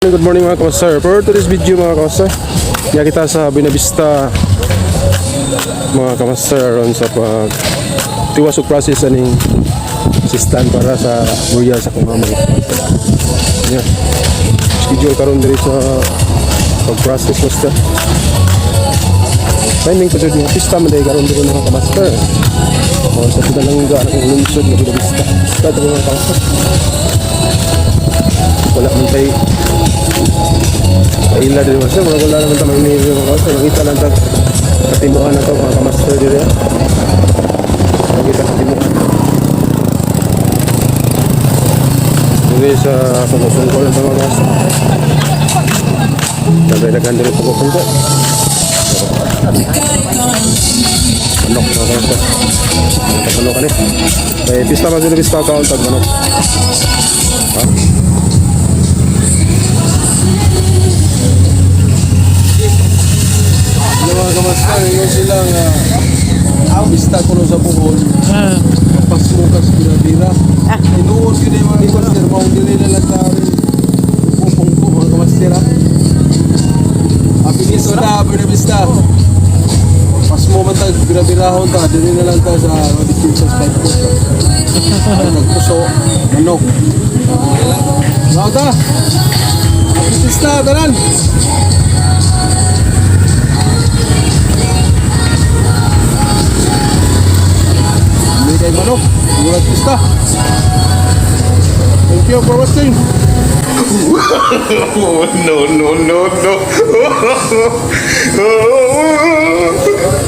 Good morning mga kamasar. For today's video mga kamasar, nga kita sa Binavista mga kamasar aron sa pag tiwasok process aning sistan para sa buya sa kumama. Yeah. Schedule karon diri sa pag-process basta. Timing pa jud yung pista man dai karon diri mga kamasar. O sa pinalangga ang lungsod ng Binavista. Kada mga kamasar. Wala man tayo kaila din mo siya, wala naman tayo mainili mga kamasar. Nakita lang tayo katimuhan na ito mga kamaster din yan. Nakita katimuhan hindi sa pagkusungko lang ito mga kamasar. Sabay naganda rin pagkusungko manok mga kamasar. Manok ka rin may pista man sila pista account at manok ha. Mga kamasar, yun silang pista ko sa buhol. Pasmukas binabira. Inuos yun yung mga kamasar. Maundin nila lang sa pupong ko mga kamasar. Apiniso na, binabista. Pasmo man tayo, binabirahon ta. Dili na lang tayo sa medication spike ko. Nagpuso, manok. Mga ta! Apiniso na, tanan! Kay manok, murag pista. Thank you for watching. No.